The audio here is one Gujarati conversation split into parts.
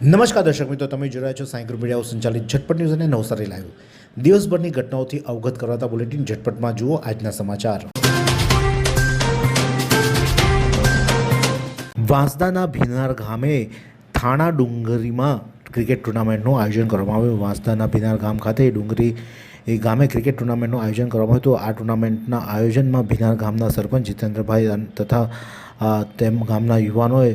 નમસ્કાર દર્શક મિત્રો, તમે જોઈ રહ્યા છો સાંઈ ગ્રુપ મીડિયાઓ સંચાલિત ઝટપટ ન્યૂઝ અને નવસારી લાઈવ. દિવસભરની ઘટનાઓથી અવગત કરાતા બુલેટિન ઝટપટમાં જુઓ આજના સમાચાર. વાંસદાના ભીનાર ગામે થાણા ડુંગરીમાં ક્રિકેટ ટુર્નામેન્ટનું આયોજન કરવામાં આવ્યું. વાંસદાના ભીનાર ગામ ખાતે ગામે ક્રિકેટ ટુર્નામેન્ટનું આયોજન કરવામાં આવ્યું હતું. આ ટુર્નામેન્ટના આયોજનમાં ભીનાર ગામના સરપંચ જીતેન્દ્રભાઈ તથા તેમ ગામના યુવાનોએ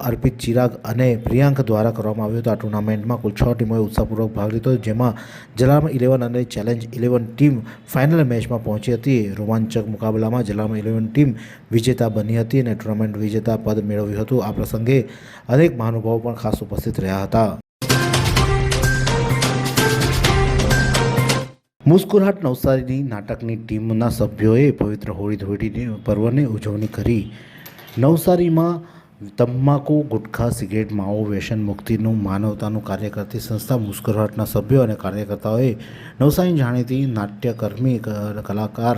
અર્પિત ચિરાગ અને પ્રિયાંક દ્વારા કરવામાં આવ્યું હતું. આ ટુર્નામેન્ટમાં કુલ 6 ટીમોએ ઉત્સાહપૂર્વક ભાગ લીધો, જેમાં જલારામ 11 અને ચેલેન્જ 11 ટીમ ફાઇનલ મેચમાં પહોંચી હતી. રોમાંચક મુકાબલામાં જલારામ 11 ટીમ વિજેતા બની હતી અને ટુર્નામેન્ટ વિજેતા પદ મેળવ્યું હતું. આ પ્રસંગે અનેક મહાનુભાવો પણ ખાસ ઉપસ્થિત રહ્યા હતા. મુસ્કુરાહટ નવસારીની નાટકની ટીમના સભ્યોએ પવિત્ર હોળી ધૂળેટી પર્વની ઉજવણી કરી. નવસારીમાં તમાકુ, ગુટખા, સિગરેટ, માવો વ્યસન મુક્તિનું માનવતાનું કાર્ય કરતી સંસ્થા મુસ્કુરાહટના સભ્યો અને કાર્યકર્તાઓએ નવસારીની જાણીતી નાટ્યકર્મી, કલાકાર,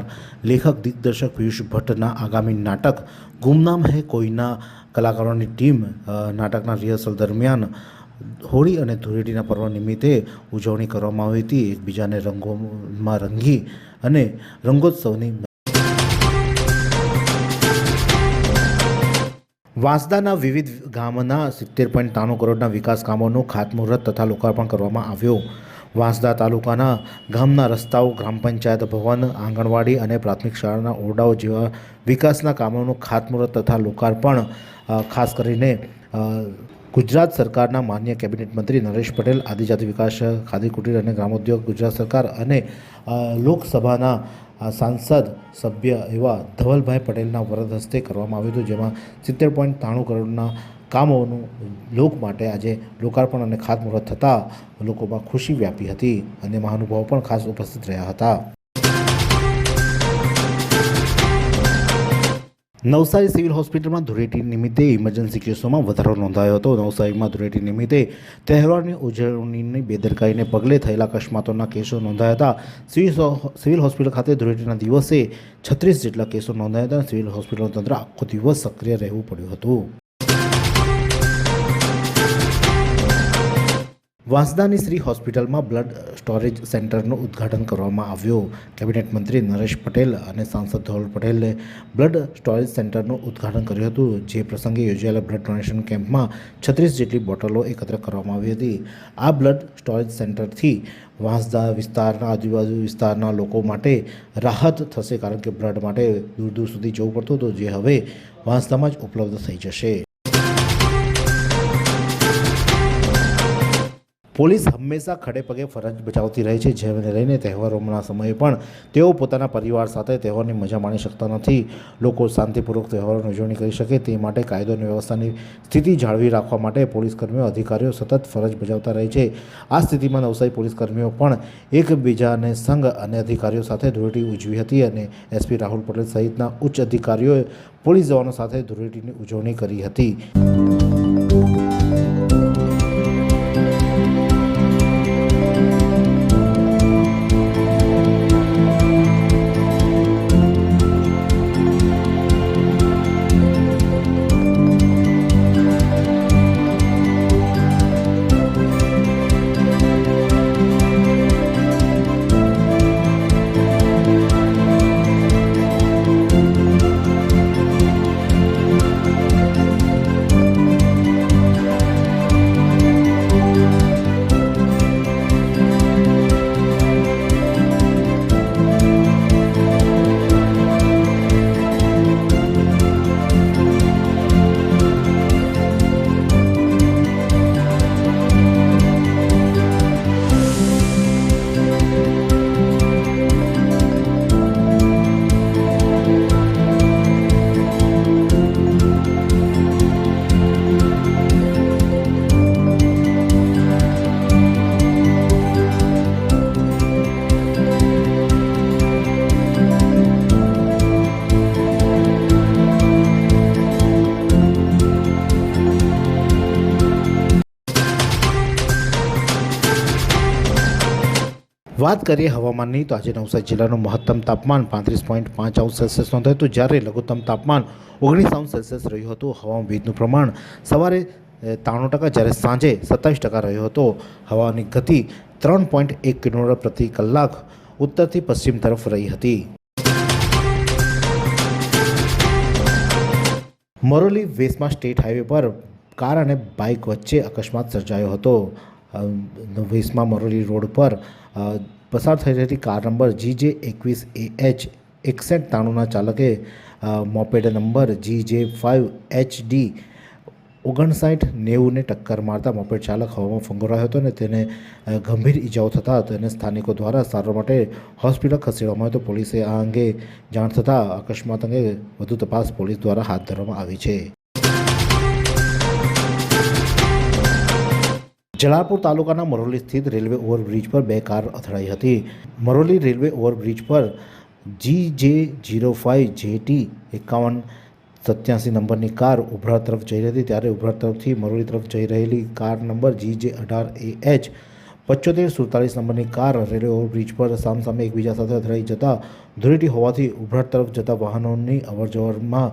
લેખક, દિગ્દર્શક પિયુષ ભટ્ટના આગામી નાટક ગુમનામ હૈ કોઈના કલાકારોની ટીમ નાટકના રિહર્સલ દરમિયાન હોળી અને ધૂળેટીના પર્વ નિમિત્તે ઉજવણી કરવામાં આવી હતી. એકબીજાને રંગોમાં રંગી અને રંગોત્સવની વાંસદાના વિવિધ ગામના 70.93 કરોડના વિકાસ કામોનું ખાતમુહૂર્ત તથા લોકાર્પણ કરવામાં આવ્યું. વાંસદા તાલુકાના ગામના રસ્તાઓ, ગ્રામ પંચાયત ભવન, આંગણવાડી અને પ્રાથમિક શાળાના ઓરડાઓ જેવા વિકાસના કામોનું ખાતમુહૂર્ત તથા લોકાર્પણ ખાસ કરીને ગુજરાત સરકારના માન્ય કેબિનેટ મંત્રી નરેશ પટેલ, આદિજાતિ વિકાસ, ખાદી કુટીર અને ગ્રામોદ્યોગ ગુજરાત સરકાર અને લોકસભાના સાંસદ સભ્ય એવા ધવલભાઈ પટેલના વરદ હસ્તે કરવામાં આવ્યું હતું, જેમાં 70.93 કરોડના કામોનું લોક માટે આજે લોકાર્પણ અને ખાતમુહૂર્ત થતાં લોકોમાં ખુશી વ્યાપી હતી અને મહાનુભાવો પણ ખાસ ઉપસ્થિત રહ્યા હતા. નવસારી સિવિલ હોસ્પિટલમાં ધૂળેટી નિમિત્તે ઇમરજન્સી કેસોમાં વધારો નોંધાયો હતો. નવસારીમાં ધૂળેટી નિમિત્તે તહેવારની ઉજવણીની બેદરકારીને પગલે થયેલા અકસ્માતોના કેસો નોંધાયા હતા. સિવિલ હોસ્પિટલ ખાતે ધૂળેટીના દિવસે 36 જેટલા કેસો નોંધાયા હતા. સિવિલ હોસ્પિટલનું તંત્ર આખો દિવસ સક્રિય રહેવું પડ્યું હતું. વાંસદાની શ્રી હોસ્પિટલમાં બ્લડ સ્ટોરેજ સેન્ટરનું ઉદ્ઘાટન કરવામાં આવ્યું. કેબિનેટ મંત્રી નરેશ પટેલ અને સાંસદ ધવલ પટેલે બ્લડ સ્ટોરેજ સેન્ટરનું ઉદ્ઘાટન કર્યું હતું. જે પ્રસંગે યોજાયેલા બ્લડ ડોનેશન કેમ્પમાં 36 જેટલી બોટલો એકત્ર કરવામાં આવી હતી. આ બ્લડ સ્ટોરેજ સેન્ટરથી વાંસદા વિસ્તારના, આજુબાજુ વિસ્તારના લોકો માટે રાહત થશે, કારણ કે બ્લડ માટે દૂર દૂર સુધી જવું પડતું હતું, જે હવે વાંસદામાં જ ઉપલબ્ધ થઈ જશે. પોલીસ હંમેશા ખડે પગે ફરજ બજાવતી રહે છે, જેને લઈને તહેવારોના સમયે પણ તેઓ પોતાના પરિવાર સાથે તહેવારની મજા માણી શકતા નથી. લોકો શાંતિપૂર્વક તહેવારોની ઉજવણી કરી શકે તે માટે કાયદો અને વ્યવસ્થાની સ્થિતિ જાળવી રાખવા માટે પોલીસકર્મીઓ, અધિકારીઓ સતત ફરજ બજાવતા રહે છે. આ સ્થિતિમાં નવસારી પોલીસકર્મીઓ પણ એકબીજાને સંઘ અને અધિકારીઓ સાથે ધૂળેટી ઉજવી હતી અને એસપી રાહુલ પટેલ સહિતના ઉચ્ચ અધિકારીઓએ પોલીસ જવાનો સાથે ધૂળેટીની ઉજવણી કરી હતી. વાત કરીએ હવામાનની, તો આજે નવસારી જિલ્લાનું મહત્તમ તાપમાન 35.5 નોંધાયું હતું, જ્યારે લઘુત્તમ તાપમાન 19 અંશ સેલ્સિયસ રહ્યું હતું. હવામાન ભેજનું પ્રમાણ સવારે 93%, જ્યારે સાંજે 27% રહ્યો હતો. હવાની ગતિ 3.1 કિલોમીટર પ્રતિ કલાક ઉત્તરથી પશ્ચિમ તરફ રહી હતી. મરોલી વેસમાં સ્ટેટ હાઈવે પર કાર અને બાઇક વચ્ચે અકસ્માત સર્જાયો હતો. વેસમાં મરોલી રોડ પર પસાર થઈ રહેલી કાર નંબર GJ21AH 6193ના ચાલકે મોપેડ નંબર GJ5HD 5990ને ટક્કર મારતા મોપેડ ચાલક હવામાં ફંગોરાયો હતો અને તેને ગંભીર ઈજાઓ થતાં તેને સ્થાનિકો દ્વારા સારવાર માટે હોસ્પિટલ ખસેડવામાં આવ્યો હતો. પોલીસે આ અંગે જાણ થતાં અકસ્માત અંગે વધુ તપાસ પોલીસ દ્વારા હાથ ધરવામાં આવી છે. જલાલપુર તાલુકાના મરોલી સ્થિત રેલવે ઓવરબ્રિજ પર 2 કાર અથડાઈ હતી. મરોલી રેલવે ઓવરબ્રિજ પર GJ05JT 5187 નંબરની કાર ઉભરાળ તરફ જઈ રહી હતી, ત્યારે ઉભરાળ તરફથી મરોલી તરફ જઈ રહેલી કાર નંબર GJ18AH 7547 નંબરની કાર રેલવે ઓવરબ્રિજ પર સામસામે એકબીજા સાથે અથડાઈ જતા ધૂળેટી હોવાથી ઉભરાળ તરફ જતા વાહનોની અવરજવરમાં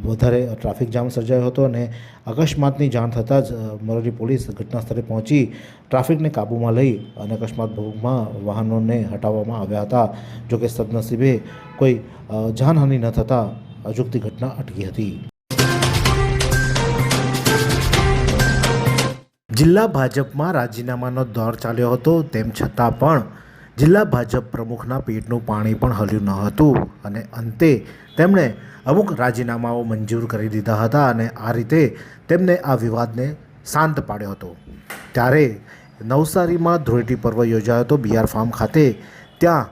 વધારે ટ્રાફિક જામ સર્જાયો હતો અને અકસ્માતની જાણ થતાં જ મરોલી પોલીસ ઘટના સ્થળે પહોંચી ટ્રાફિકને કાબૂમાં લઈ અને અકસ્માત ભોગમાં વાહનોને હટાવવામાં આવ્યા હતા. જોકે સદનસીબે કોઈ જાનહાનિ ન થતાં અજુગતી ઘટના અટકી હતી. જિલ્લા ભાજપમાં રાજીનામાનો દોર ચાલ્યો હતો, તેમ છતાં પણ જિલ્લા ભાજપ પ્રમુખના પેટનું પાણી પણ હલ્યું ન હતું અને અંતે તેમણે અમુક રાજીનામાઓ મંજૂર કરી દીધા હતા અને આ રીતે તેમને આ વિવાદને શાંત પાડ્યો હતો. ત્યારે નવસારીમાં ધૂળેટી પર્વ યોજાયો હતો BR ફાર્મ ખાતે. ત્યાં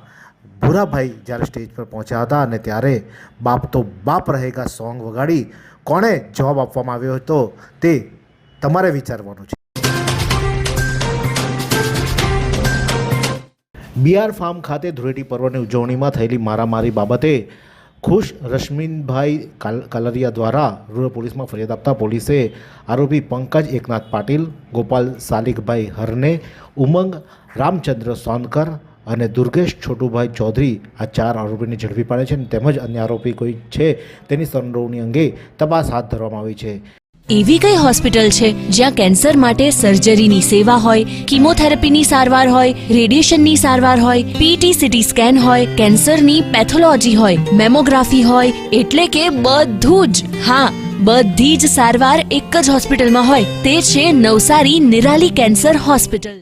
ભૂરાભાઈ જ્યારે સ્ટેજ પર પહોંચ્યા હતા અને ત્યારે બાપ તો બાપ રહેગા સોંગ વગાડી કોણે જવાબ આપવામાં આવ્યો હતો તે તમારે વિચારવાનું છે. BR ફાર્મ ખાતે ધૂળેટી પર્વની ઉજવણીમાં થયેલી મારામારી બાબતે ખુશ રશ્મિનભાઈ કાલરિયા દ્વારા રૂરલ પોલીસમાં ફરિયાદ આપતા પોલીસે આરોપી પંકજ એકનાથ પાટીલ, ગોપાલ સાલિકભાઈ હરને, ઉમંગ રામચંદ્ર સોનકર અને દુર્ગેશ છોટુભાઈ ચૌધરી આ 4 આરોપીને ઝડપી પાડે છે. તેમજ અન્ય આરોપી કોઈ છે તેની સંડોવણી અંગે તપાસ હાથ ધરવામાં આવી છે. એવી કઈ હોસ્પિટલ છે જ્યાં કેન્સર માટે સર્જરીની સેવા હોય, કીમોથેરાપીની સારવાર હોય, રેડિયેશનની સારવાર હોય, PET CT સ્કેન હોય, કેન્સરની પેથોલોજી હોય, મેમોગ્રાફી હોય, એટલે કે બધું જ. હા, બધી જ સારવાર એક જ હોસ્પિટલમાં હોય. તે છે નવસારી નિરાલી કેન્સર હોસ્પિટલ.